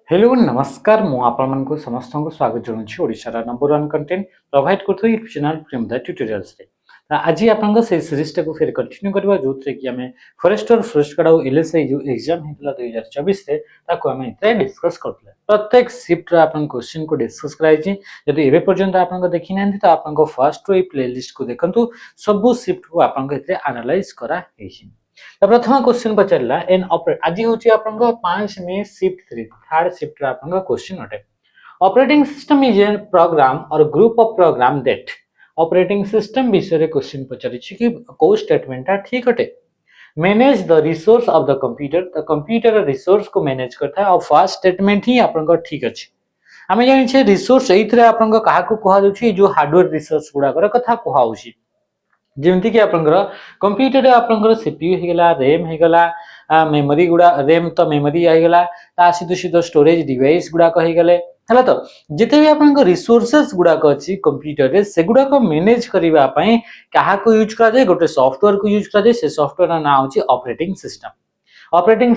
Hello नमस्कार मु आपण को समस्त को स्वागत जनाऊँ ओडिशार नंबर वन कंटेंट प्रोवाइड करथो यूट्यूब चैनल प्रेमदा ट्यूटोरियल्स रे आज आपन से सीरीज को फिर कंटिन्यू करबा जोथरे कि हमें फॉरेस्टर फॉरेस्ट गार्ड और एलएसआई जो एग्जाम हेतला 2024 रे ताको हमें इतरे डिस्कस करथले प्रत्येक शिफ्ट रे आपन क्वेश्चन को डिस्कस कराई छी यदि एबे पर्यंत आपन को देखि नांती तो आपन को फर्स्ट रो प्लेलिस्ट को देखंतु सब शिफ्ट को आपन को इतरे एनालाइज करा हेछि। तो प्रथम क्वेश्चन पचारला एन ऑपरेट आज होची आपनका 5 में शिफ्ट 3 थर्ड शिफ्ट रा आपनका क्वेश्चन अटे operating system is an program और group of program that operating system विषय रे क्वेश्चन पचारि छी कि को स्टेटमेंट ठीक अटे manage the resource of the computer resource को मैनेज करता है और फर्स्ट स्टेटमेंट ही आपनका ठीक अछि। हमें जानि छे रिसोर्स एथरे आपनका काहा को कहा जाउछि जो हार्डवेयर रिसोर्स गुडा कर कथा कहा होछि जेमती कि आपनकर कंप्यूटर रे आपनकर सीपीयू हेगला रैम हेगला मेमोरी गुडा रैम तो मेमोरी आइगला ता सीधो सीधो स्टोरेज डिवाइस गुडा कहि गले हला तो जते भी आपनकर रिसोर्सेस गुडा को अछि कंप्यूटर रे से गुडा को मैनेज करिवा पई काहा को यूज करा जाय गोटे सॉफ्टवेयर को यूज करा जाय से सॉफ्टवेयर ना नाम होछि ऑपरेटिंग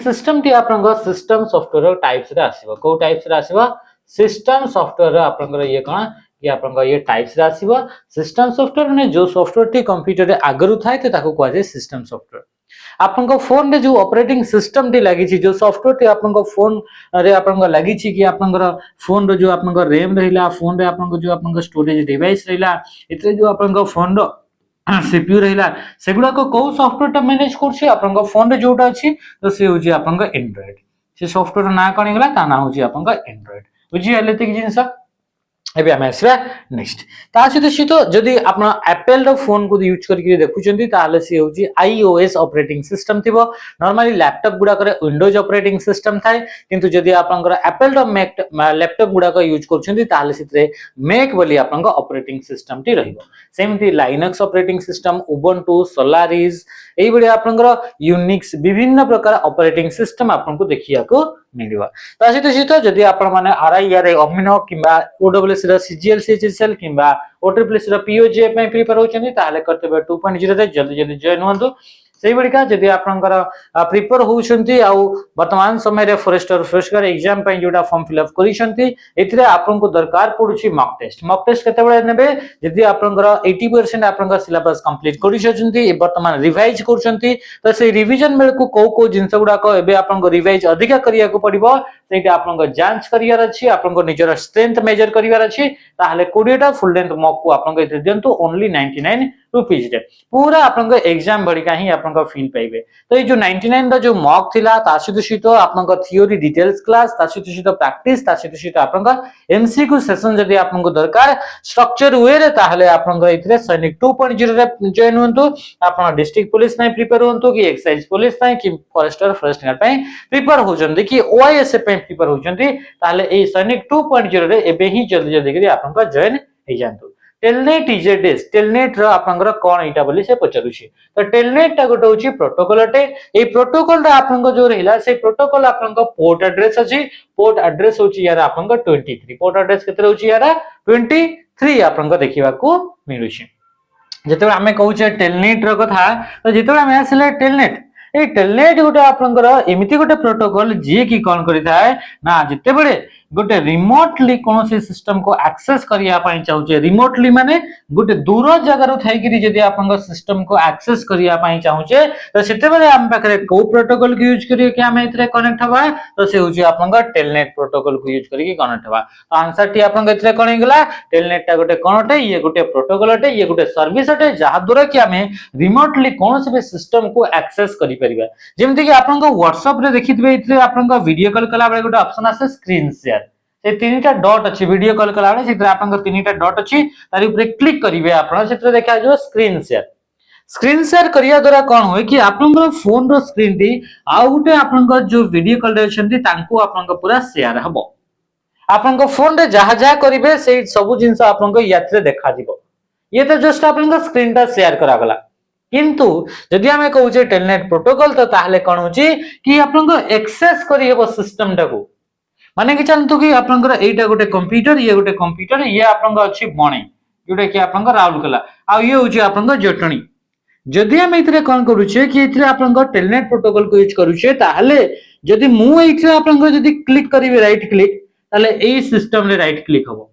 सिस्टम टी आपनकर सिस्टम सॉफ्टवेयर टाइप्स रे आसीबो को टाइप्स रे आसीबो सिस्टम सॉफ्टवेयर आपनकर ये कोन कि आपनका ये टाइप्स रे आसीबो सिस्टम सॉफ्टवेयर ने जो सॉफ्टवेयर टी कंप्यूटर रे आगरु थाए ते ताको कहै छै सिस्टम सॉफ्टवेयर। आपनका फोन रे जो ऑपरेटिंग सिस्टम टी लागि छी जो सॉफ्टवेयर टी आपनका फोन रे आपनका लागि छी कि आपनका फोन रो जो आपनका रैम रहिला फोन रे आपनका जो आपनका स्टोरेज डिवाइस रहिला इतरे जो आपनका फोन रो सीपीयू रहिला सेगुडा को सॉफ्टवेयर टा मैनेज करछि आपनका फोन रे जोटा अछि तो से होछि आपनका एंड्रॉइड से सॉफ्टवेयर ना कणी गला ता ना होछि आपनका एंड्रॉइड बुझि आले ते जिंस एबे हम आसरा नेक्स्ट ता सहित जदि आपण एप्पल रो फोन को यूज करके देखुचंती ताले से होची आईओएस ऑपरेटिंग सिस्टम थिबो नॉर्मली लैपटॉप गुडा करे विंडोज ऑपरेटिंग सिस्टम थाए किंतु जदि आपनकर एप्पल रो मैक लैपटॉप गुडा को यूज करचंती ताले सितरे मैक बोली आपनका ऑपरेटिंग सिस्टम टी रहिबो सेमती Linux operating system Ubuntu Solaris एई बडी आपनकर यूनिक्स विभिन्न प्रकार ऑपरेटिंग सिस्टम आपन को देखिया को मिलिबा ता सहित जदि आपण माने आरआईआर अमिनो किबा ओडब्ल्यूएस रो सीजीएल सीएचएसएल किबा ओट्रिपल्एस रो पीओजे पे प्रिपेयर होचंदी ताले कर्तव्य 2.0 रे जल्दी जल्दी जॉइन होंतु सेही बडिका जदि आपनकर प्रिपेयर होउछंती आ वर्तमान समय रे फॉरेस्टर फॉरेस्टर एग्जाम पे जोटा फॉर्म फिल अप करिसंती एथिरे आपन को दरकार पडुची मॉक टेस्ट केते बेले नेबे जदि आपनकर 80% आपनकर सिलेबस कंप्लीट करिसंती वर्तमान रिवाइज करछंती तो से रिवीजन बेल को जिंस गुडा को एबे आपन को रिवाइज अधिका करिया को पड़िबो सेटा आपन को जांच करियार अछि आपन को निजर स्ट्रेंथ मेजर करिवार अछि ताहले 20 टा फुल लेंथ मॉक को आपन को इते दियंतु ओनली 99 रुपीस रे पूरा आपन को एग्जाम बडिका ही आपन को फील पाइबे तो ये जो 99 दा जो मॉक थिला तासित आपन को थ्योरी डिटेल्स क्लास तासित प्रैक्टिस तासित आपन को एमसीक्यू सेशन जदी आपन को दरकार स्ट्रक्चर वे रे ताहले आपन को इतरे सैनिक 2.0 रे जॉइन होंतु आपन डिस्ट्रिक्ट पुलिस नै प्रिपेयर होंतु कि एक्साइज पुलिस नै कि फॉरेस्टर फॉरेस्ट गार्ड पई प्रिपेयर होजंदी कि ओआईएस पे प्रिपेयर होजंदी ताहले ए सैनिक 2.0 रे एबे ही जल्दी जल्दी करी आपन को जॉइन हे जानतु। टेलनेट इज ए डिस टेलनेट रो आपनकर कोन एटा बोली से पचरुछि तो टेलनेट टा गोटे होछि प्रोटोकॉल अटे ए प्रोटोकॉल रा आपनकर जो रहिला से प्रोटोकॉल आपनकर पोर्ट एड्रेस अछि पोर्ट एड्रेस होछि यार आपनकर 23 पोर्ट एड्रेस केते होछि यार 23 आपनकर देखिबा को मिलुछि जते हमें कहू छे टेलनेट रो कथा तो जते हमें आसले टेलनेट ए टेलनेट गोटे आपनकर एमिति गोटे प्रोटोकॉल जे की कोन करिथाय ना जते बडे गोटे रिमोटली कोन से सिस्टम को एक्सेस करिया पई चाहूचे रिमोटली माने गोटे दूर जगह रो थाई कि जदी आपन सिस्टम को एक्सेस करिया पई चाहूचे तो सेते बेले हम पाखरे को प्रोटोकॉल को यूज करिए कि हम इतरे कनेक्ट हबा तो से होची आपन टेलनेट प्रोटोकॉल को यूज करिके कनेक्ट हबा तो आंसर टी आपन इतरे कोन गेला टेलनेट टा गोटे कोनटे ये गोटे प्रोटोकॉल अटे ये गोटे सर्विस अटे जहा द्वारा कि हमें रिमोटली कोन से सिस्टम को एक्सेस करि परिबा जेमति कि आपन को WhatsApp रे देखितबे इतरे आपन को वीडियो कॉल कला बेले गोटे ऑप्शन आसे स्क्रीन शेयर से तीनटा डॉट अछि वीडियो कॉल कला बेले सितरे आपन को तीनटा डॉट अछि तारि ऊपर क्लिक करिवे आपन सितरे देखा जो स्क्रीन शेयर करिया द्वारा कोन होय कि आपन को फोन रो स्क्रीन टी आ उटे आपन को जो वीडियो कॉल रे छंती तांको आपन को पूरा शेयर हबो आपन को फोन रे जहा जहा करिवे से सब जिंस आपन को यात्रे देखा दिबो ये तो जस्ट आपन को स्क्रीन टा शेयर करा गला किंतु जदि हमें कहूचे टेलनेट प्रोटोकॉल तो ताहले कोन होची कि आपन को एक्सेस करि हेबो सिस्टम टाको माने कि चलतु कि आपन को एटा गोटे कंप्यूटर ये आपन को अछि बणे जोटा कि आपन को राउरकेला आ ये होची आपन को जटणी जदि हम इतरे कोन करूचे कि इतरे आपन को टेलनेट प्रोटोकॉल को यूज करूचे ताहले जदि मु एइठे आपन जदि क्लिक करिवे राइट क्लिक ताले एई सिस्टम रे राइट क्लिक हबो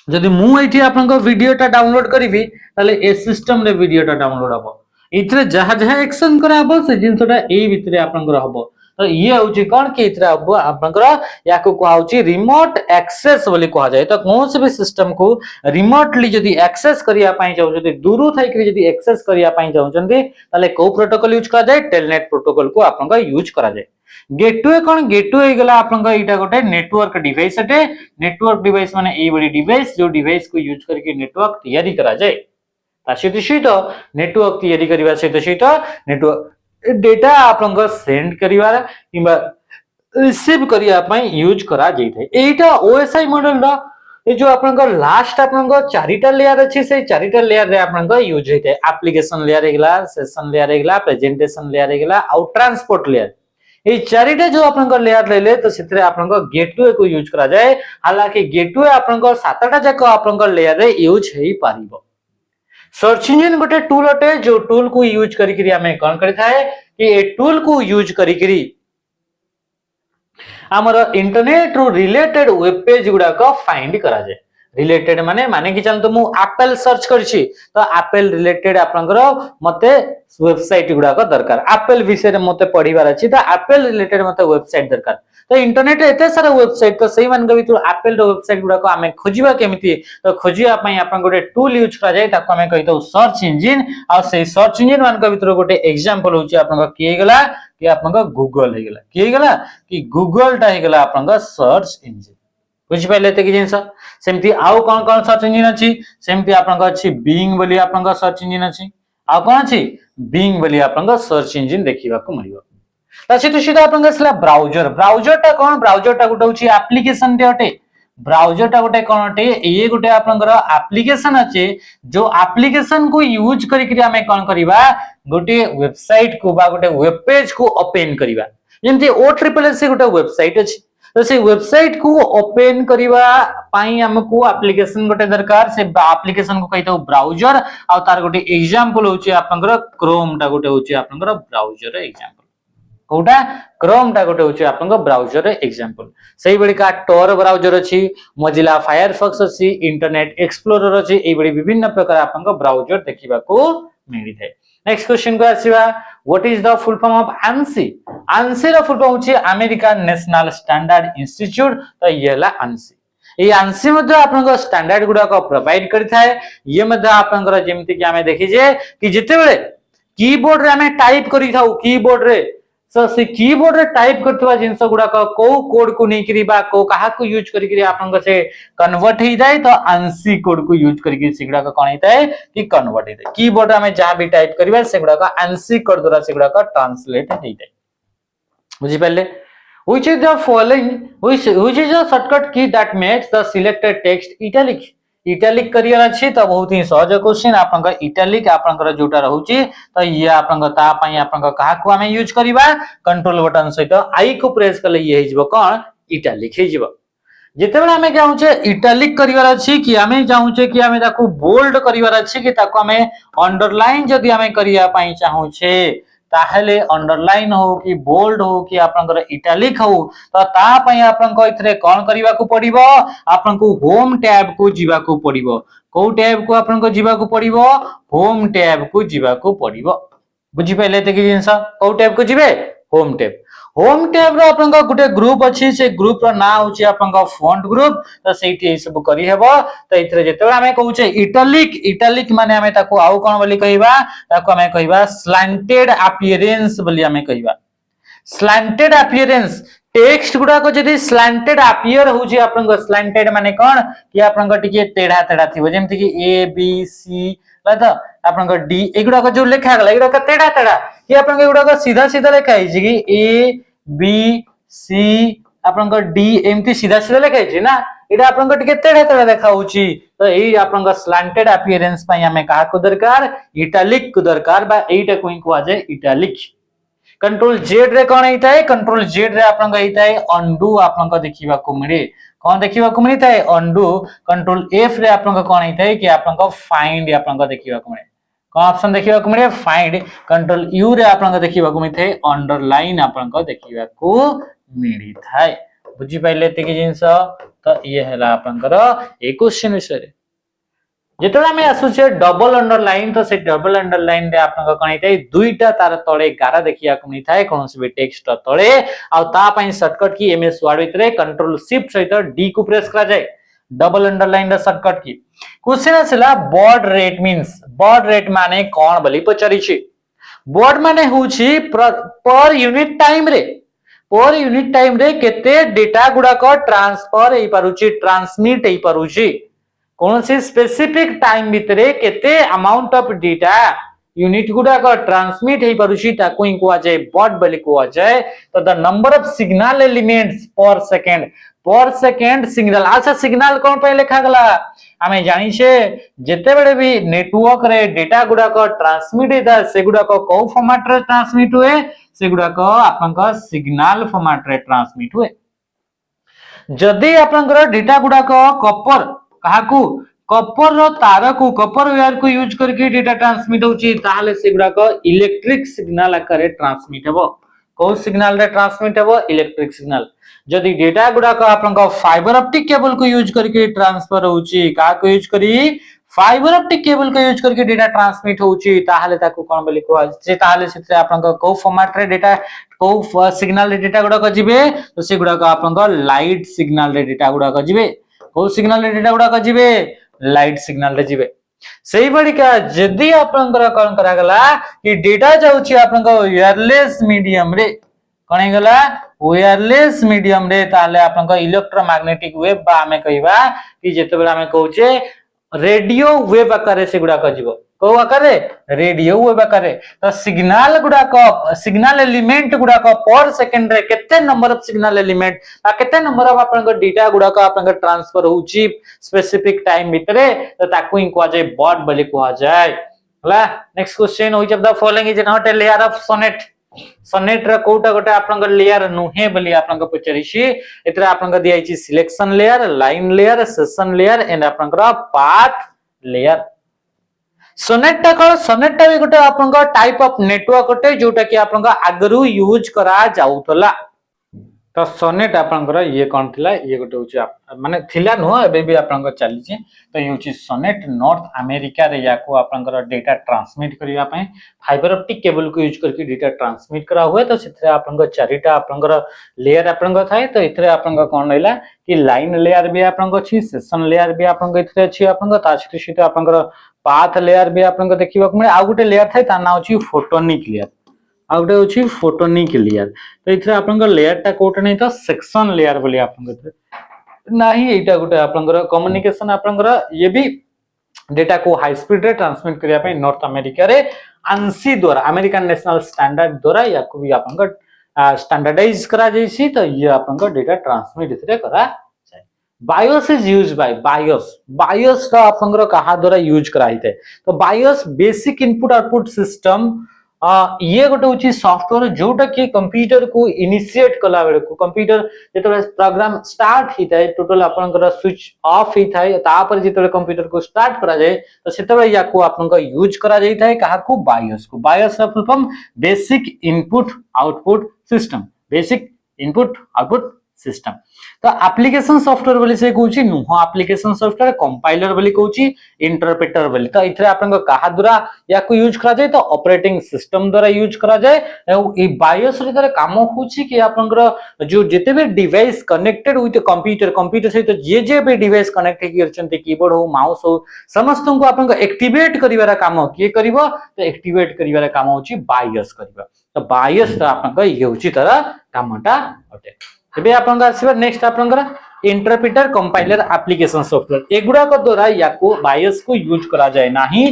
जदि मु एइठे आपन वीडियोटा डाउनलोड करिवि ताले ए सिस्टम रे वीडियोटा डाउनलोड हबो इथरे जहा जहा एक्शन करा हबो से जिंसटा एई भितरे आपन हबो तो ये हूँ कौन कि या कहुची रिमोट एक्सेस बोली कह जाए तो कौन से भी सिस्टम को रिमोटली जदि एक्सेस करिया पई चाहउछथि दूर थाइकरी जदि एक्सेस करिया पई चाहउछथि ताले को प्रोटोकॉल यूज करा जाए टेलनेट प्रोटोकॉल को आपन यूज करा जाए गेटवे कौन गेटवे गला आपन एटा गोटे नेटवर्क डिवाइस अटे नेटवर्क डिवाइस माने एई बडी डिवाइस जो डिवाइस को यूज करके नेटवर्क तैयारी करा जाए सहित नेटवर्क तैयारी करबा सहित नेटवर्क डेटा आपन सेंड करिवार किबा रिसीव करिया पई यूज करा जाई थे एटा ओएसआई मॉडल रा ए जो आपन लास्ट आपन चारिटा लेयर अछि से चारिटा लेयर रे आपन यूज होते एप्लीकेशन लेयर हेगला सेशन लेयर हेगला प्रेजेंटेशन लेयर हेगला और ट्रांसपोर्ट लेयर ए चारिटा जो आपन लेयर लेले तो सेतरे आपन गेटवे को यूज करा जाए हालांकि गेटवे आपन सातटा जाक आपन लेयर रे यूज हेई पारिबो सर्च इंजन गोटे टूल अटे जो टूल को यूज करी हमें कौन करि थाए कि ए टूल को यूज करी हमर इंटरनेट रो रिलेटेड वेब पेज गुडा को फाइंड करा जाए रिलेटेड माने कि चलतो मु एप्पल सर्च करछि तो एप्पल रिलेटेड आपनकर मते वेबसाइट गुडा को दरकार एप्पल विषय रे मते पढिबार अछि तो एप्पल रिलेटेड मते वेबसाइट दरकार तो इंटरनेट एते सारा वेबसाइट तो सही मान गबि तो एप्पल रो वेबसाइट गुडा को हमें खोजिबा केमिति तो खोजिया पई आपन गोटे टूल यूज करा जाय ताको हमें कहितो सर्च इंजन आ से सर्च इंजन मान के भीतर गोटे एग्जांपल होची आपन के गेला कि आपन गूगल हे गेला के गेला कि गूगल टा हे गेला आपन सर्च इंजन बुझि पाइले ते कि जिंस सेमति आउ कोन सर्च इंजन अछि सेमति आपन अछि बिंग बोली आपन सर्च इंजन अछि आ कोन अछि बिंग बोली आपन सर्च इंजन देखिबा को मिलिबो ताछि तो सीधा आपन गसला ब्राउजर ब्राउजर टा कोन ब्राउजर टा गोटे होची एप्लीकेशन टे अटे ब्राउजर टा गोटे कोन अटे ये गोटे आपनकर एप्लीकेशन अछि जो एप्लीकेशन को यूज करी हमें कोन करबा गोटे वेबसाइट को बा गोटे वेब पेज को ओपन करबा जेंति ओ ट्रिपल एस गोटे वेबसाइट अछि तो से वेबसाइट को ओपन करबा पई हमको एप्लीकेशन गोटे दरकार से एप्लीकेशन को कहितो ब्राउजर आ तार गोटे एग्जांपल होची आपनकर क्रोम टा गोटे होची आपनकर ब्राउजर एग्जांपल कोटा क्रोम टा गोटे होची आपनकर ब्राउजर एग्जांपल सही बड़ी का टोर ब्राउजर अछि मोजिला फायरफॉक्स अछि इंटरनेट एक्सप्लोरर अछि ए बड़ी विभिन्न प्रकार आपनकर ब्राउजर देखिबा को मिली थे नेक्स्ट क्वेश्चन को आसीबा what is the full form of ANSI ANSI रो फुल फॉर्म होची अमेरिकन नेशनल स्टैंडर्ड इंस्टीट्यूट तो येला ANSI ए ANSI मध्ये आपनकर स्टैंडर्ड गुडा को प्रोवाइड करि थाए ये मध्ये आपनकर जेमति कि हमें देखि जे कि जते बेले कीबोर्ड रे हमें टाइप करि थाउ कीबोर्ड रे सो से कीबोर्ड रे टाइप करथवा जिंस गुडा को कोड को नै करिबा को कहा को यूज करी आपन से कन्वर्ट ही जाय तो ANSI कोड को यूज करी सिगुडा को कोन हिताय कि कन्वर्ट हिताय कीबोर्ड में जहां भी टाइप करबा सेगुडा को ANSI कोड द्वारा सेगुडा को ट्रांसलेट हिताय बुझि पाले which is the following which is a shortcut key that makes the selected text italic italic career अछि तो बहुत ही सहज क्वेश्चन आपन इटैलिक आपन जोटा रहउची तो ये आपन ता पई आपन कहा को हमें यूज करबा कंट्रोल बटन सहित आई को प्रेस करले ये हिजबो कोन इटैलिक हिजबो जेते बेला हमें जाउ छे इटैलिक करियर अछि कि हमें जाउ छे कि हमें ताको बोल्ड करियर अछि कि ताको हमें अंडरलाइन जदी हमें करिया पई चाहू छे ताहले अंडरलाइन हो कि बोल्ड हो कि आपनकर इटैलिक हो तो ता पई आपन को इथरे कोन करिवा को पड़िबो आपन को होम टैब को जीवा को पड़िबो को टैब को आपन को जीवा को पड़िबो होम टैब को जीवा को पड़िबो बुझि पाइले ते कि जिंस को टैब को जीवे होम टैब रो आपन को गुटे ग्रुप अछि से ग्रुप रो नाम होची आपन को फॉन्ट ग्रुप तो सेठी ए सब करि हेबो तो इथरे जेते हमें कहू छे इटैलिक माने हमें ताको आउ कोन बोली कहिबा ताको हमें कहिबा स्लैंटेड अपीयरेंस बोली हमें कहिबा स्लैंटेड अपीयरेंस टेक्स्ट गुडा को जदी स्लैंटेड अपीयर होची आपन को स्लैंटेड माने कोन कि आपन को टिके टेढ़ा टेढ़ा थिबो जेमति कि ए बी सी ला तो आपन को डी एगुडा को जो लिखा गला एगुडा का टेढ़ा टेढ़ा कि आपन को एगुडा को सीधा सीधा लिखा है कि ए बी सी आपन को डी एमती सीधा सीधा लिखा है ना एटा आपन को टिके टेढ़ा टेढ़ा देखा होची तो एई आपन को स्लैंटेड अपीयरेंस पई हमें कहा को दरकार इटैलिक को दरकार बा एटा कोइ को आजे इटैलिक कंट्रोल जेड रे कोन हिताय कंट्रोल जेड रे आपन को हिताय अंडू आपन को देखिबा को मिले कोन देखिबा को मिले थाय अंडू कंट्रोल एफ रे आपन को कोन हिताय कि आपन को फाइंड आपन को देखिबा को मिले कौन ऑप्शन देखिबा को मिले फाइंड कंट्रोल यू रे आपन देखिबा को मिथे अंडरलाइन आपन देखिबा को मिली थाए बुझी पाइले एति की जिंस तो ये हला आपनकर ए क्वेश्चन विषय जेतला में आसुचे डबल अंडरलाइन तो से डबल अंडरलाइन रे आपन कण हितै दुईटा तार तळे गारा देखिया को मिथाय कोनसे भी टेक्स्ट तळे आ ता पई शॉर्टकट की एमएस वर्ड भितरे कंट्रोल शिफ्ट सहित डी को प्रेस करा जाय डबल अंडरलाइन रे शॉर्टकट की क्वेश्चन आसला baud rate means baud rate माने कोन बली पचारि छी बॉड माने होची पर यूनिट टाइम रे केते डेटा गुडा को ट्रांसफर हेई पारुची ट्रांसमिट हेई पारुची कौन से स्पेसिफिक टाइम भितरे केते अमाउंट ऑफ डेटा यूनिट गुडा को ट्रांसमिट हेई पारुची ताको ही कोआ जाय बॉड बली कोआ जाय तो the number of signal elements पर सेकंड सिग्नल अच्छा सिग्नल कोन पे लिखा गला हमें जानि छे जेते बेले भी नेटवर्क रे डेटा गुडा को ट्रांसमिट हेता से गुडा को को फॉर्मेट रे ट्रांसमिट हुए से गुडा को आपन को सिग्नल फॉर्मेट रे ट्रांसमिट हुए जदी आपन को डेटा गुडा को कॉपर काहाकू कॉपर रो तार को कॉपर वायर को यूज करके डेटा ट्रांसमिट होची ताहाले से गुडा को इलेक्ट्रिक सिग्नल आकारे ट्रांसमिट हेबो को सिग्नल रे ट्रांसमिट हेबो इलेक्ट्रिक सिग्नल जदी डेटा गुडा को आपन को फाइबर ऑप्टिक केबल को यूज करके ट्रांसफर होची का को यूज करी फाइबर ऑप्टिक केबल को यूज करके डेटा ट्रांसमिट होची ताहाले ताको कोन बोली को जे ताहाले से आपन को फॉर्मेट रे डेटा को सिग्नल रे डेटा गुडा को जिवे तो से गुडा को आपन को लाइट सिग्नल रे डेटा गुडा को जिवे को सिग्नल रे डेटा गुडा को जिवे लाइट सिग्नल रे जिवे सेही बड़ी का जदी आपनकर कोन करा गला कि डेटा जाउची आपनका वायरलेस मीडियम रे कोन गला वायरलेस मीडियम रे ताले आपनका इलेक्ट्रोमैग्नेटिक वेव बा हमें कहिबा कि जेते बेला हमें कहउचे रेडियो वेव आकारे से गुडा को जीवो को आकारे रेडियो वेव आकारे तो सिग्नल गुडा को सिग्नल एलिमेंट गुडा को पर सेकंड रे केते नंबर ऑफ सिग्नल एलिमेंट आ केते नंबर ऑफ आपन डेटा गुडा को आपन ट्रांसफर होची स्पेसिफिक टाइम भितरे तो ताकू ही कोआ जाय बॉड बली कोआ जाय हला next question which of the following is not a layer of SONET रे कोटा गोटे आपन लेयर नुहे बली आपन पचरिछि एतरे आपन दिया छि selection layer line layer session layer and आपन पाथ लेयर सोनेट टा भी गोटे आपन टाइप ऑफ नेटवर्क गोटे जोटा कि आपन आगरु यूज करा जाउतला तो सोनेट आपन ये कौन थिला ये गोटे होची माने थिला नो एबे भी आपन चली छि तो ये होची सोनेट नॉर्थ अमेरिका रे याको आपन डेटा ट्रांसमिट करिया पय फाइबर ऑप्टिक केबल को यूज करके डेटा ट्रांसमिट करा हुए तो सेथरे आपन चारिटा आपन लेयर आपन थाए तो इथरे आपन कोन रहला कि लाइन लेयर भी आपन छी सेशन लेयर भी आपन इथरे अछि आपन ता छिते आपन पाथ लेयर भी आपन देखिबा को मिले आ गुटे लेयर थाए ता नाउ छी फोटोनिक लेयर आ गुटे होची फोटोनिक लेयर तो इथरे आपन लेयर टा कोट नै तो सेक्शन लेयर बोली आपन नाही एटा गुटे आपन कम्युनिकेशन आपन ये भी डेटा को हाई स्पीड रे ट्रांसमिट करिया पे नॉर्थ अमेरिका रे ANSI द्वारा अमेरिकन नेशनल स्टैंडर्ड द्वारा याको भी आपन स्टैंडर्डाइज करा जैसी तो ये आपन डेटा ट्रांसमिट इथरे करा BIOS is used by BIOS का आपन कहा द्वारा यूज कराइते तो BIOS basic input output system ये गोटे होची सॉफ्टवेयर जोटा कि कंप्यूटर को इनिशिएट कला बेले को कंप्यूटर जेतबे प्रोग्राम स्टार्ट हिताय टोटल आपन स्विच ऑफ हिताय तापर जेतबे कंप्यूटर को स्टार्ट करा जाय तो सेतबे याको आपन यूज करा जाय थाय कहा को BIOS का full form basic input output system तो एप्लीकेशन सॉफ्टवेयर बोली से कहूची नुह एप्लीकेशन सॉफ्टवेयर कंपाइलर बोली कहूची इंटरप्रेटर बोली तो इथरे आपन कहा द्वारा याको यूज करा जाय तो ऑपरेटिंग सिस्टम द्वारा यूज करा जाय ए BIOS रे तरे काम होची कि आपन जो जेते भी डिवाइस कनेक्टेड विथ कंप्यूटर सहित जे भी डिवाइस कनेक्ट करचंती कीबोर्ड हो माउस हो समस्त को आपन एक्टिवेट करिवार काम के करिवो तो एक्टिवेट करिवार काम होची BIOS करिवो तो BIOS आपन ये होची तरह कामटा अटे एबे आपन आसीबा नेक्स्ट आपन इंटरप्रेटर कंपाइलर एप्लीकेशन सॉफ्टवेयर एगुडा को द्वारा याको BIOS को यूज करा जाय नाही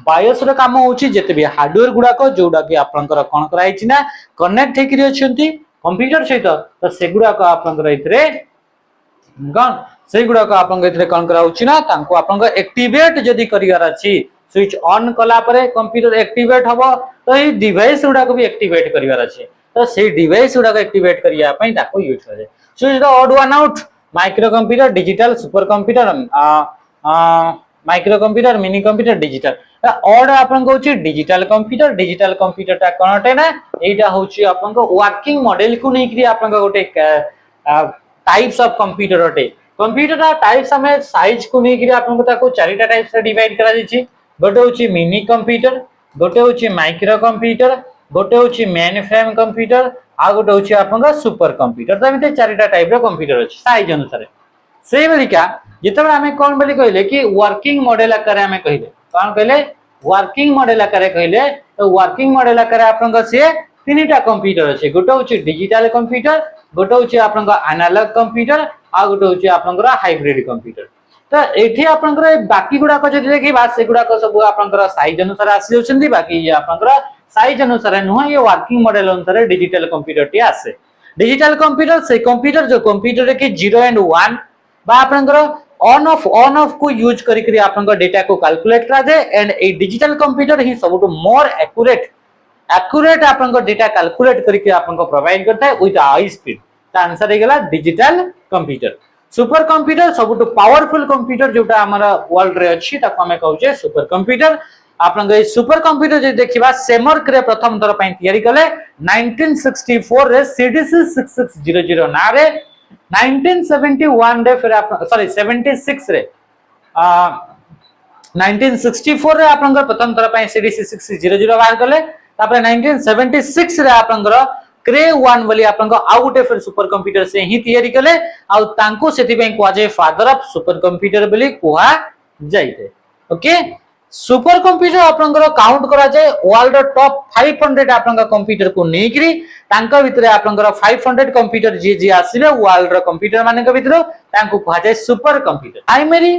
BIOS रो काम होची जेते भी हार्डवेयर गुडा को जोडा कि आपन कोन कराई छि ना कनेक्ट हेकरी अछंती कंप्यूटर सहित तो सेगुडा को आपन इथरे गन सेगुडा को आपन इथरे कोन कराउछि ना तांको आपन एक्टिवेट जदी करियार अछि स्विच ऑन कला परे कंप्यूटर एक्टिवेट हबो तो ई डिवाइस गुडा को भी एक्टिवेट करियार अछि तो से डिवाइस गुडा को एक्टिवेट करिया पई ताको यूज करे switch the odd one out micro computer digital super computer micro computer mini computer digital odd आपन को होची डिजिटल कंप्यूटर ता कोनटे ना एटा होची आपन को वर्किंग मॉडल को नै कि आपन को गोटे टाइप्स ऑफ कंप्यूटर अटे कंप्यूटर टाइप्स हमें साइज को नै कि आपन को ताको चारिटा टाइप्स रे डिवाइड करा दिछि गोटे होची मिनी कंप्यूटर गोटे होची माइक्रो कंप्यूटर गोटे होची मेन फ्रेम कंप्यूटर आ गोटे होची आपन का सुपर कंप्यूटर त एते चारिटा टाइप रो कंप्यूटर अछि साइज अनुसार से बलिका जेतबे हमें कोन बलि कहले कि वर्किंग मॉडल आकार हमें कहले कोन कहले वर्किंग मॉडल आकार कहले तो वर्किंग मॉडल आकार आपन का से तीनटा कंप्यूटर अछि गोटे होची डिजिटल कंप्यूटर गोटे होची आपन का एनालॉग कंप्यूटर आ गोटे होची आपन का हाइब्रिड कंप्यूटर तो एठी आपन का बाकी गुडा को जदि देखि बात से गुडा को सब आपन का साइज अनुसार आसी होछंदी बाकी ये आपन का साइज अनुसार नुह ये वर्किंग मॉडल अनुसार डिजिटल कंप्यूटर टी आसे डिजिटल कंप्यूटर से कंप्यूटर जो कंप्यूटर के 0 एंड 1 बा आपन का ऑन ऑफ को यूज करी आपन का डेटा को कैलकुलेट करा दे एंड ए डिजिटल कंप्यूटर ही सब मोर एक्यूरेट आपन को डेटा कैलकुलेट करके आपन को प्रोवाइड करता है विथ हाई स्पीड ता आंसर हे गेला डिजिटल कंप्यूटर सुपर कंप्यूटर सबुट पावरफुल कंप्यूटर जोटा हमारा वर्ल्ड रे अछि ताको हमें कहू छे सुपर कंप्यूटर आपन के सुपर कंप्यूटर जे देखिबा सेमर्क रे प्रथम दर पई तयारी कले 1964 रे सीडीसी 6600 ना रे 1971 रे फिर सॉरी 76 रे 1964 रे आपन का प्रथम दर पई सीडीसी 6600 बाहर कले तापर 1976 रे आपन का क्रे 1 वाली आपन को आउ गोटे फिर सुपर कंप्यूटर से ही तयारी कले आ तांको सेति पई कोआ जे फादर ऑफ सुपर कंप्यूटर बोली कोआ जाइते ओके सुपर कंप्यूटर आपन को काउंट करा जाय वर्ल्ड टॉप 500 आपन का कंप्यूटर को नेकरी तांका भितरे आपन को 500 कंप्यूटर जे जे आसीले वर्ल्ड रो कंप्यूटर माने के भितरो तांको कोआ जाय super computer primary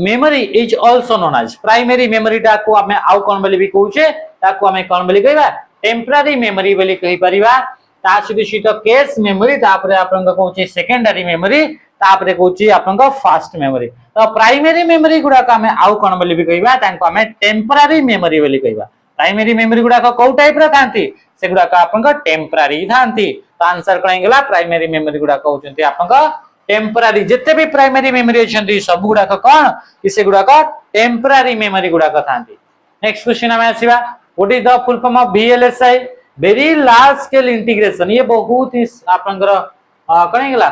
memory is also known as primary memory टा को हमें आउ कोन बोली भी कहूचे ताको हमें कोन बोली कहबा टेम्पररी मेमोरी बोली कहि परिबा ता सुदिशित केस मेमोरी तापरे आपन को कहूचे सेकेंडरी मेमोरी तापरे कहूची आपन को फास्ट मेमोरी तो प्राइमरी मेमोरी गुडा का हमें आउ कोन बोली भी कहबा तांको हमें टेम्पररी मेमोरी बोली कहबा प्राइमरी मेमोरी गुडा को को टाइप रा थांती से गुडा का आपन को टेम्पररी थांती तो आंसर कोन गेला प्राइमरी मेमोरी गुडा कहउचंती आपन को टेम्पररी जते भी प्राइमरी मेमोरी अछंती सब गुडा को कोन कि से गुडा को टेम्पररी मेमोरी गुडा को थांती नेक्स्ट क्वेश्चन हमें आसीबा what is the full form of VLSI very large scale integration ये बहुत ही आपन को कोन गेला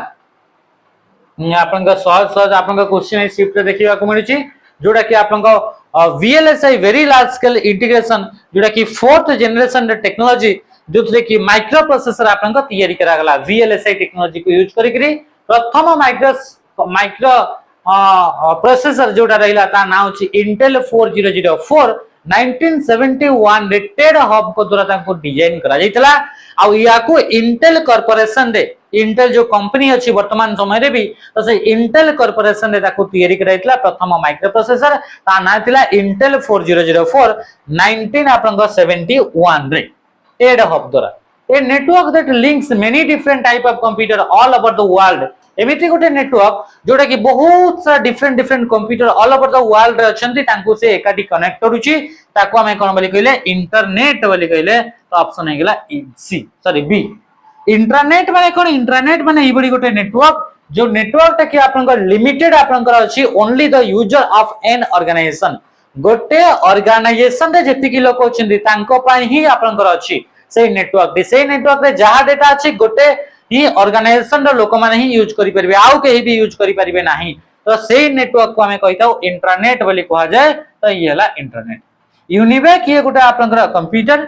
आपन को सहज आपन को क्वेश्चन शिफ्ट देखिबा को मिलुची जोडा कि आपन को VLSI very large scale integration जोडा कि फोर्थ जनरेशन टेक्नोलॉजी जोथरे कि माइक्रो प्रोसेसर आपन को तैयारी करा गला VLSI टेक्नोलॉजी को यूज करी प्रथम माइक्रो प्रोसेसर जोडा रहिला ता नाम छि इंटेल 4004 1971 रे टेड हब को द्वारा ताको डिजाइन करा जाइतला आ या को इंटेल कॉर्पोरेशन रे इंटेल जो कंपनी अछि वर्तमान समय रे भी तो से इंटेल कॉर्पोरेशन रे ताको तैयारी कराइतला प्रथम माइक्रो प्रोसेसर ता ना थिला इंटेल 4004 1971 रे टेड हब द्वारा a network that links many different type of computer all over the world एमिति गोटे नेटवर्क जोटा कि बहुत सा different computer all over the world रे अछंती तांको से एकाटी कनेक्ट करूची ताको हमें कोन बोली कहले इंटरनेट बोली कहले तो ऑप्शन हे गेला सी सॉरी बी इंटरनेट माने कोन इंटरनेट माने ई बडी गोटे नेटवर्क जो नेटवर्क ता कि आपन को लिमिटेड आपन को अछि only the user of an organization गोटे ऑर्गेनाइजेशन रे जति कि लोक अछंती तांको पई ही आपन को अछि से नेटवर्क रे जहा डेटा अछि गोटे ही ऑर्गेनाइजेशन रो लोक माने ही यूज करि परबे आउ के भी यूज करि परबे नाही तो सेही नेटवर्क को हमें कहिताउ इंटरनेट बोली कहा जाए तो ये हला इंटरनेट यूनिवेक ये गोटे आपनकर कंप्यूटर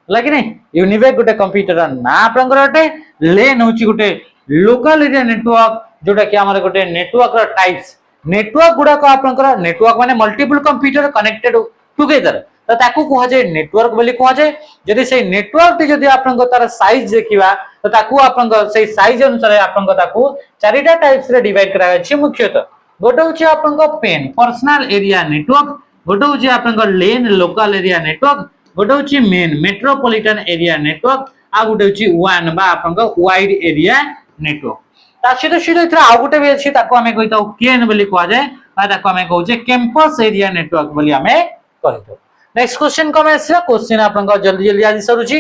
लगे नहीं यूनिवेक गोटे कंप्यूटर ना आपनकर अटे लेन होची गोटे लोकल एरिया नेटवर्क जोटा कि हमर गोटे नेटवर्क रो टाइप्स नेटवर्क गुडा को आपनकर नेटवर्क माने मल्टीपल कंप्यूटर कनेक्टेड टुगेदर तो ताकू कहा जाए नेटवर्क बोली कहा जाए जदि से नेटवर्क जदि आपन को तार साइज देखिबा तो ताकू आपन को से साइज अनुसार आपन को ताकू चारिटा टाइप्स रे डिवाइड करा अछि मुख्यतः गोटे होछि आपन को पेन पर्सनल एरिया नेटवर्क गोटे होछि आपन को लेन लोकल एरिया नेटवर्क गोटे होछि मेन मेट्रोपॉलिटन एरिया नेटवर्क आ गोटे होछि वन बा आपन को वाइड एरिया नेटवर्क ता सीधे इथरा आ गोटे भी अछि ताकू हमें कहिताउ केन बोली कहा जाए बा ताकू हमें कहू जे कैंपस एरिया नेटवर्क बोली हमें कहिताउ नेक्स्ट क्वेश्चन को मैं क्वेश्चन आपन को जल्दी जल्दी आज सरुची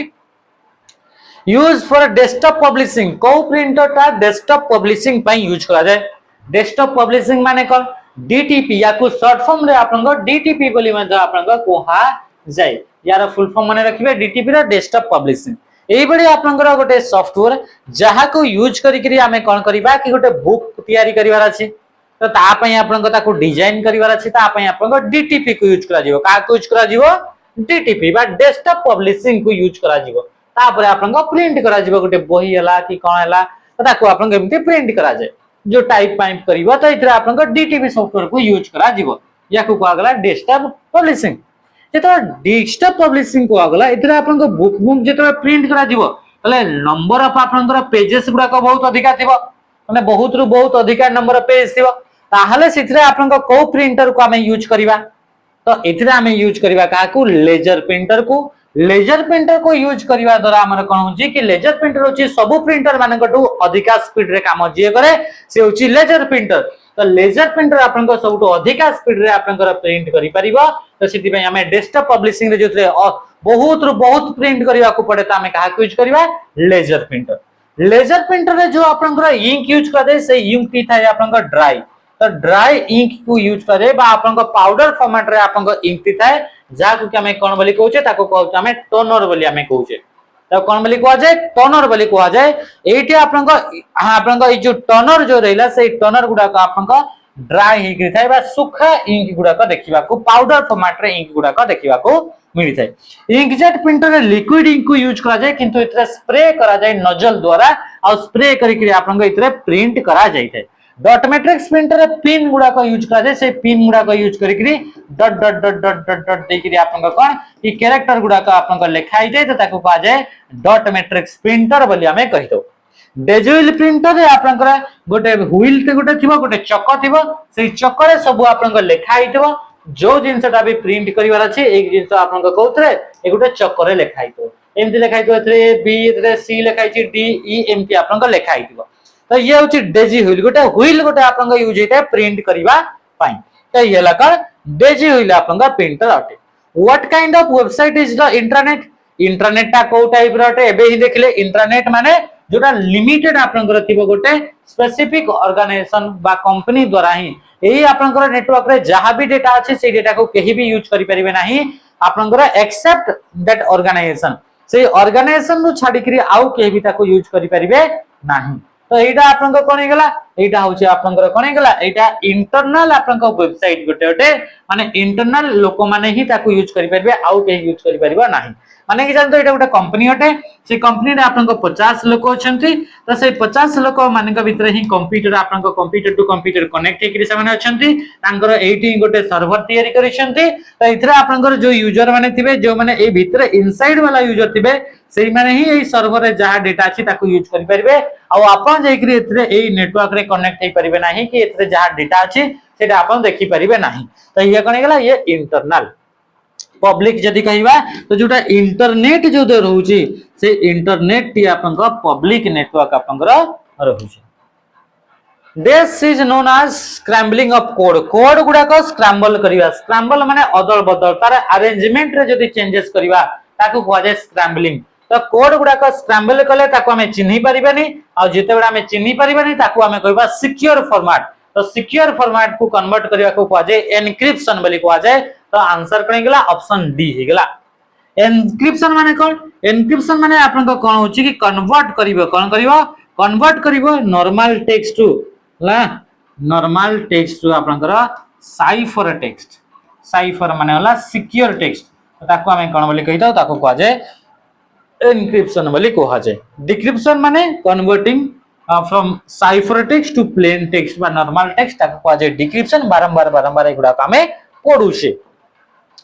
यूज फॉर डेस्कटॉप पब्लिशिंग को प्रिंटर ता डेस्कटॉप पब्लिशिंग पई यूज करा जाए डेस्कटॉप पब्लिशिंग माने कोन डीटीपी या को शॉर्ट फॉर्म रे आपनको डीटीपी बोली मध्ये आपनको कोहा जाय यार फुल फॉर्म माने रखिबे डीटीपी रो डेस्कटॉप पब्लिशिंग एई बडी आपनकर गोटे सॉफ्टवेयर जहा को यूज करी करी हमें कोन करबा कि गोटे बुक तैयारी करिवार अछि तो ता पई आपनको ताको डिजाइन करिवार अछि ता पई आपनको डीटीपी को यूज करा जिवो का को यूज करा जिवो डीटीपी बा डेस्कटॉप पब्लिशिंग को यूज करा जिवो तापर आपनको प्रिंट करा जिवो गोटे बही हला कि कोन हला तो ताको आपनको एमती प्रिंट करा जाय जो टाइप पाइप करिवो तो इतरा आपनको डीटीपी सॉफ्टवेयर को यूज करा जिवो या को कहगला डेस्कटॉप पब्लिशिंग जेतो डेस्कटॉप पब्लिशिंग को आगला इतरा आपनको बुक जेतो प्रिंट करा जिवो तले नंबर ऑफ आपनकर पेजेस गुडा को बहुत अधिका थिबो माने बहुत रु बहुत अधिका नंबर ऑफ पेज थिबो ताहले सिथरे आपनको को प्रिंटर को हमें यूज करिवा तो इथरे हमें यूज करिवा काकू लेजर प्रिंटर को यूज करिवा द्वारा हमर कोन होची कि लेजर प्रिंटर होची सब प्रिंटर मानकटू अधिका स्पीड रे काम जे करे से होची लेजर प्रिंटर तो लेजर प्रिंटर आपनको सबटू अधिका स्पीड रे आपनकर प्रिंट करि परिबो तो सिति पे हमें डेस्कटॉप पब्लिशिंग रे जोतले बहुत रु बहुत प्रिंट करिवा को पड़े त हमें कहा यूज करिवा लेजर प्रिंटर रे जो आपनकर इंक यूज करे से इंक की थाय आपनकर ड्राई तो ड्राई इंक को यूज करे बा आपनको पाउडर फॉर्मेट रे आपनको इंक थी थाए जा को कि हमें कोन बोली कहउचे ताको कहउचे हमें टोनर बोली हमें कहउचे तो कोन बोली कहआ जाय टोनर बोली कहआ जाय एठी आपनको ई जो टोनर जो रहला से टोनर गुडा को आपनको ड्राई ही कि थाए बा सुखा इंक गुडा को देखिबा को पाउडर फॉर्मेट रे इंक गुडा को देखिबा को मिली थाए इंकजेट प्रिंटर रे लिक्विड इंक को यूज करा जाय किंतु इतरे स्प्रे करा जाय नोजल द्वारा और स्प्रे करी कि आपनको इतरे प्रिंट करा जाय थाए डॉट मैट्रिक्स प्रिंटर रे पिन गुडा को यूज करा जाय से पिन गुडा को यूज करी कि dot dot dot dot dot dot दे कि आपनको कोन ई कैरेक्टर गुडा को आपनको लिखाई जाय त ताको कहा जाय डॉट मैट्रिक्स प्रिंटर बोली हमें कहि दो डेजुअल प्रिंटर रे आपनको गोटे व्हील ते गोटे थिबो गोटे चक्क थिबो से चक्क रे सब आपनको लिखाई थिबो जो जिंसटा भी प्रिंट करिवार अछि एक जिंस आपनको कहउतरे ए गोटे चक्क रे लिखाई थिबो एमति लिखाई थिबो एथरे बी एथरे सी लिखाई छि डी ई एमति आपनको लिखाई थिबो तो ये होची डेजी व्हील गोटे आपनको यूज हेता प्रिंट करिवा पाई तो ये लकर डेजी व्हील आपनको प्रिंटर अटे what kind of website is the internet ता को टाइप रटे एबे ही देखले इंटरनेट माने जोटा लिमिटेड आपनकर थिबो गोटे स्पेसिफिक ऑर्गेनाइजेशन बा कंपनी द्वारा ही एही आपनकर नेटवर्क रे जहां भी डेटा अछि से डेटा को केही भी यूज करि परिबे नाही आपनकर एक्सेप्ट दैट ऑर्गेनाइजेशन से ऑर्गेनाइजेशन नु छाडी करी आउ केही भी ताको यूज करि परिबे नाही तो एटा आपनको कोन हेगला एटा होची आपनकर कोन हेगला एटा इंटरनल आपनको वेबसाइट गोटे माने इंटरनल लोक माने ही ताको यूज करि परबे आउ के यूज करि परबा नाही माने कि जानतो एटा गोटे कंपनी अटे से कंपनी रे आपनको 50 लोक अछंती तो से 50 लोक माने भितर ही कंप्यूटर आपनको कंप्यूटर टू कंप्यूटर कनेक्ट हेकि से माने अछंती तांकर एठी गोटे सर्वर तयारी करिसंती तो इथरे आपनकर जो यूजर माने थिबे जो माने ए भितर इनसाइड वाला यूजर थिबे सेही माने ही एई सर्वर रे जहा डेटा अछि ताको यूज करि परबे आ आपन जेकरी इथरे एई नेटवर्क रे कनेक्ट हे परबे नाही कि इथरे जहा डेटा अछि सेटा आपन देखि परबे नाही तो ये कोन गेला ये इंटरनल पब्लिक जदी कहिबा तो जोटा इंटरनेट जो दे रहउची से इंटरनेट टी आपन को पब्लिक नेटवर्क आपन रहउची this is known as scrambling of code गुडा को स्क्रैम्बल करिवा स्क्रैम्बल माने अदल बदल तार अरेंजमेंट रे जदी चेंजेस करिवा ताको कहवा जाय स्क्रैम्बलिंग तो कोड गुडा को स्क्रैम्बल कले ताको हमें चिन्ही परिबानी आ जेते बेडा हमें चिन्ही परिबानी ताको हमें कहबा सिक्योर फॉर्मेट तो सिक्योर फॉर्मेट को कन्वर्ट करिवा को कहवा जाय एनक्रिप्शन बोली कहवा जाय तो आंसर कोन गेला ऑप्शन डी हे गेला एनक्रिप्शन माने कोन एनक्रिप्शन माने आपन को कोन होची कि कन्वर्ट करिवो कोन करिवो कन्वर्ट करिवो नॉर्मल टेक्स्ट टू ला नॉर्मल टेक्स्ट टू आपनकर साइफर टेक्स्ट साइफर माने होला सिक्योर टेक्स्ट ताको हमें कोन बोली कहितो ताको कहवा जाय एनक्रिप्शन बोली कहवा जाय डिक्रिप्शन माने converting from cipher text to plain text बा नॉर्मल टेक्स्ट ताको कहवा जाय डिक्रिप्शन बारंबार एगुडा हमें पढुछे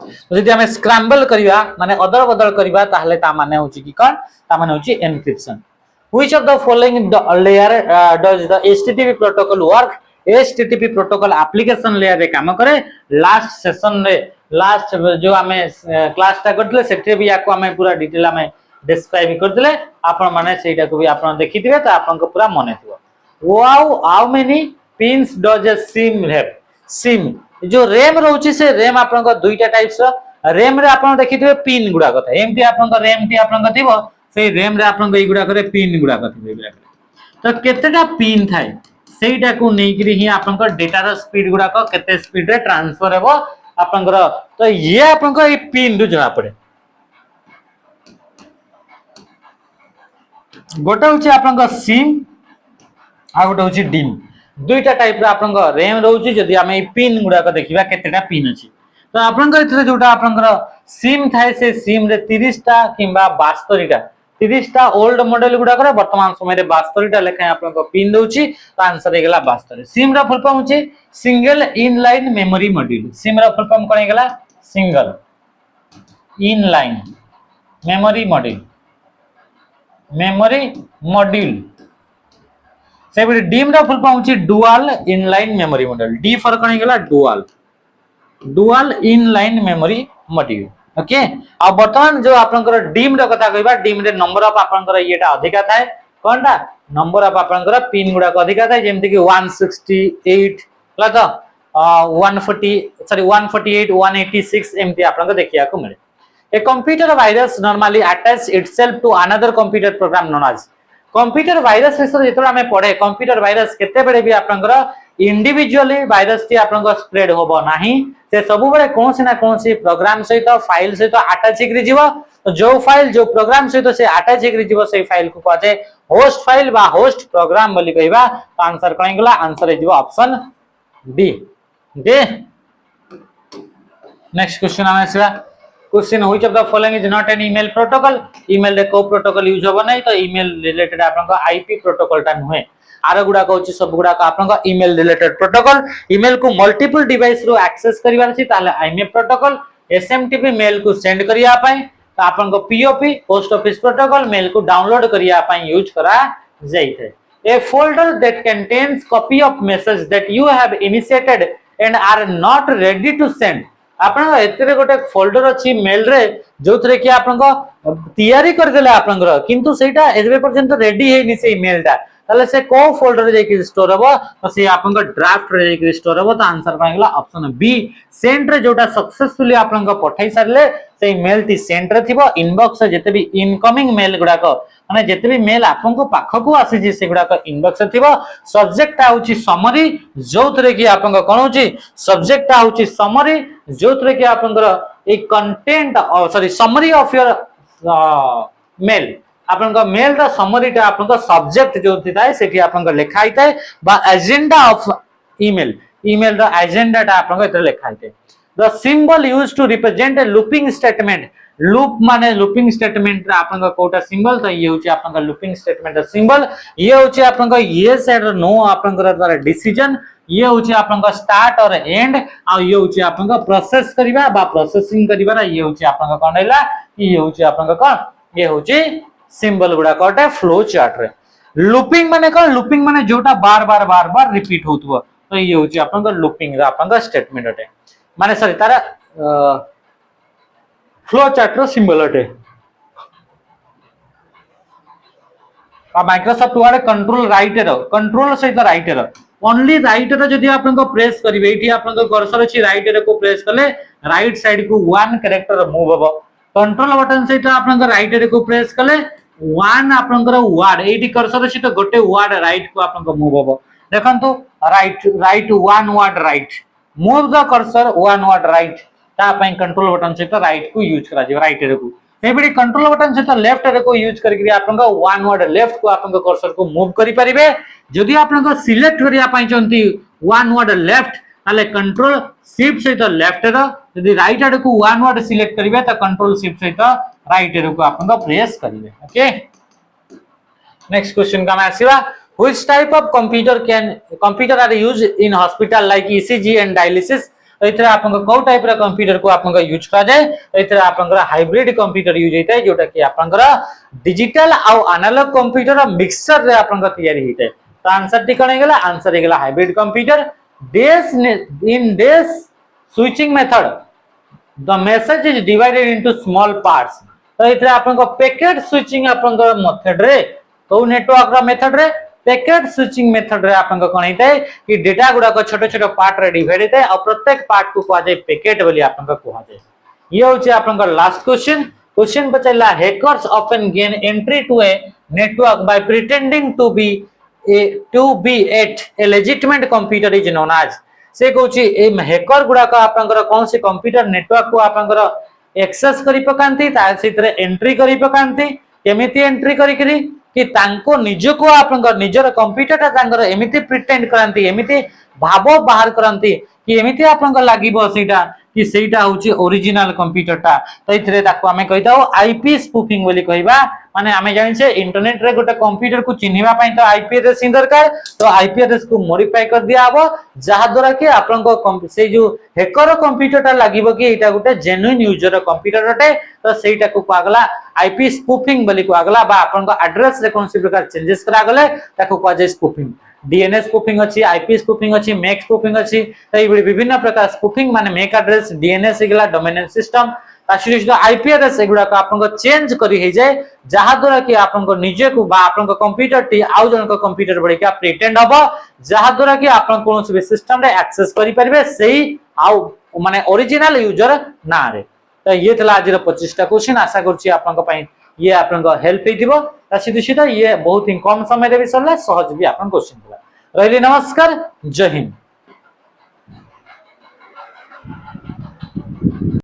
तो जदि हमें स्क्रैम्बल करिवा माने अदल बदल करिवा ताहले ता माने होची कि कोन ता माने होची encryption which of the following layer does the HTTP protocol work HTTP protocol application layer रे काम करे लास्ट सेशन रे लास्ट जो हमें क्लास ता करथले सेटे भी याको हमें पूरा डिटेल हमें डिस्क्राइब करथले आपण माने सेटा को भी आपण देखिथिबे त आपण को पूरा मने थिबो how many pins does a SIM have SIM जो रैम रहउची से रैम आपन को दुईटा टाइप्स रैम रे आपन देखिथिबे पिन गुडा कथा एमती आपन को रैम टी आपन को थिबो से रैम रे आपन को ई गुडा करे पिन गुडा कथिबे तो केतेटा पिन थाय सेटा को नेकरी ही आपनकर डेटा रो स्पीड गुडा को केते स्पीड रे ट्रांसफर हेबो आपनकर तो ये आपनकर ए पिन रु जणा पड़े गोटे होची आपनकर सिम आ गोटे होची डिम दुईटा टाइप रा आपनकर रैम रहउची जदी हमें ए पिन गुडा को देखिबा केतेटा पिन अछि तो आपनकर इतरे जोटा आपनकर सिम थाए से सिम रे 30 टा किबा 72 टा 30 टा ओल्ड मॉडल गुडा करे वर्तमान समय रे 72 टा लेखा आपनको पिन दोची तो आंसर हेगला 72 सिम रा फुल फॉर्म होची single inline memory module SIM रा फुल फॉर्म कोन हेगला सिंगल इनलाइन मेमोरी मॉड्यूल से बिट डीम रा फुल फॉर्म होची dual inline memory module D for कोन हेगला dual inline memory module okay आ बर्तमान जो आपनकर डीम रो कथा कहबा डीम रे नंबर ऑफ आपनकर येटा अधिका थाए कोनटा नंबर ऑफ आपनकर पिन गुडा को अधिका थाए जेमति कि 168 ला तो 148 186 एमती आपनकर देखिया को मिले a computer virus normally attach itself to another computer program known as computer virus विषय जेतरा हमें पढ़े कंप्यूटर वायरस केते बेले भी आपनकर इंडिविजुअली वायरस टी आपनकर स्प्रेड होबो नाही से सब बेले कोनसी ना कोनसी प्रोग्राम सहित फाइल सहित अटैच करि जीवो तो जो फाइल जो प्रोग्राम सहित से अटैच करि जीवो से फाइल को कहते होस्ट फाइल बा होस्ट प्रोग्राम बोली कहबा तो आंसर कोन गेला आंसर हे जीवो option D okay next question हमें से question which of the following is not an email protocol email रे को प्रोटोकॉल यूज होबो नै तो ईमेल रिलेटेड आपन आईपी प्रोटोकॉल टाइम हुए आरो गुडा को सब गुडा का आपन ईमेल रिलेटेड प्रोटोकॉल ईमेल को मल्टीपल डिवाइस रो एक्सेस करिवार छी ताले आईएमए प्रोटोकॉल एसएमटीपी मेल को सेंड करिया पई तो आपन को POP post office protocol mail को डाउनलोड करिया पई यूज करा जाइथे a folder that contains copy of message that you have initiated and are not ready to send आपन एतरे गोटे फोल्डर अछि मेल रे जोथरे कि आपन को तैयारी कर देले आपन किंतु सेटा एबे पर्यंत रेडी हे नि से ईमेल टा ताले से को फोल्डर रे कि स्टोर हबो तो से आपन को ड्राफ्ट रे कि स्टोर हबो तो answer Pila option be send रे जोटा सक्सेसफुली आपन को पठाई सरले से मेल टी सेंड रे थिबो इनबॉक्स जते भी इनकमिंग मेल गुडा को माने जते भी मेल आपन को पाखो को आसी जे से गुडा को इनबॉक्स थिबो सब्जेक्ट आउची समरी जोथरे कि आपन को कोन होची सब्जेक्ट आउची समरी जोथरे कि आपन को a content sorry summary of your mail आपन का मेल रा समरी टा आपन का सब्जेक्ट जो थिताय सेठी आपन का लिखा हिताय बा एजेंडा ऑफ ईमेल ईमेल रा एजेंडा टा आपन का इतर लिखा हिताय the symbol used to represent a looping statement loop माने लूपिंग स्टेटमेंट रा आपन का कोटा सिंबल तो ये होची आपन का लूपिंग स्टेटमेंट रा सिंबल ये होची आपन का यस एंड नो आपन का द्वारा डिसीजन ये होची आपन का स्टार्ट और एंड आ ये होची आपन का प्रोसेस करिबा बा प्रोसेसिंग करिबा ये होची आपन का कोन हैला ये होची आपन का कोन ये होची सिंबल गुडा कोटे फ्लो चार्ट रे लूपिंग माने कोन लूपिंग माने जोटा बार बार रिपीट होतबो तो ये होची आपन का लूपिंग रा आपन का स्टेटमेंट अटे माने सॉरी तारा फ्लो चार्ट रो सिंबल अटे आ माइक्रोसॉफ्ट वर्ड कंट्रोल राइट रो कंट्रोल सहित राइट रो ओनली राइट रो जदी आपन को प्रेस करिवे एठी आपन को कर्सर अछि राइट रो को प्रेस करले राइट साइड को वन कैरेक्टर मूव हबो कंट्रोल बटन सहित आपन को राइट रो को प्रेस करले वन आपन को वर्ड एठी कर्सर अछि तो गोटे वर्ड राइट को आपन को मूव हबो देखंतु right one word right move the cursor one word right ता पई कंट्रोल बटन सहित राइट को यूज करा जे राइट रो को एबडी कंट्रोल बटन सहित लेफ्ट रो को यूज करके आपन को वन वर्ड लेफ्ट को आपन को कर्सर को मूव करि परिबे जदि आपन को सिलेक्ट करिया पई चंती वन वर्ड लेफ्ट ताले कंट्रोल शिफ्ट सहित लेफ्ट रो यदि राइट आड़ को वन वर्ड सिलेक्ट करिवे त कंट्रोल शिफ्ट सहित राइट रो को आपन को प्रेस करिवे ओके नेक्स्ट क्वेश्चन का आसीबा which type of computer are used in hospital like ECG and dialysis एथरा आपन को टाइप रा कंप्यूटर को आपन को यूज करा जाय एथरा आपन को हाइब्रिड कंप्यूटर यूज होइतै जोटा कि आपन को डिजिटल आ एनालॉग कंप्यूटर मिक्सचर रे आपन को तैयारी होइतै तो आंसर टी कोन गेला आंसर गेला hybrid computer days switching method the message is divided into small parts तो इथरे आपन को पैकेट स्विचिंग आपन को मेथड रे तो नेटवर्क रा मेथड रे पैकेट स्विचिंग मेथड रे आपन को कोन हितै कि डेटा गुडा को छोटे छोटे पार्ट रे डिवाइड हितै और प्रत्येक पार्ट को कहा जाय पैकेट बोली आपन को कहा जाय ये होचे आपन को लास्ट क्वेश्चन बचैला hackers often gain entry to a network by pretending to be to be at a legitimate computer is known as से कहूची ए हैकर गुडाक आपनकर कौन से कंप्यूटर नेटवर्क को आपनकर एक्सेस करि पकांती ता सितरे एंट्री करि पकांती केमिति एंट्री करी करी कि तांको निज को आपनकर निजर कंप्यूटर ता तांकर एमिति प्रिटेंड करंती एमिति भाव बाहर करंती कि एमिति आपनकर लागिबो सेटा कि सेटा होची ओरिजिनल कंप्यूटर ता तो इथरे ताको हमें कहिताओ आईपी स्पूफिंग बोली कहबा माने हमें जानि छे इंटरनेट रे गोटे कंप्यूटर को चिन्हिबा पई तो आईपी एड्रेस इन दरकार तो आईपी एड्रेस को मॉडिफाई कर दिया हबो जहा द्वारा कि आपन से जो हैकर कंप्यूटर ता लागिबो कि एटा गोटे जेन्युइन यूजर कंप्यूटर अटे तो सेटा को पागला आईपी स्पूफिंग बोली को आगला बा आपन को एड्रेस रे कोनसी प्रकार चेंजेस करा गले ताको को जे स्पूफिंग डीएनएस स्पूफिंग अछि आईपी स्पूफिंग अछि मैक स्पूफिंग अछि त ए विभिन्न प्रकार स्पूफिंग माने मैक एड्रेस डीएनएस एगला डोमिनेंट सिस्टम तासिस आईपी एड्रेस एगुडा को आपन को चेंज करी हे जाय जहा द्वारा कि आपन को निजे को बा आपन को कंप्यूटर टी आउ जन को कंप्यूटर बडी का प्रिटेंड हबो जहा द्वारा कि आपन कोनोस भी सिस्टम रे एक्सेस करि परिबे सेही आउ माने ओरिजिनल यूजर ना रे तो ये थला आज 25 टा क्वेश्चन आशा करछि आपन को पई ये आपन को हेल्प हेतिबो तासिद सीधा ये बहुत ही कम समय रे भी सरला सहज भी आपन क्वेश्चन थला रहली नमस्कार जय हिंद।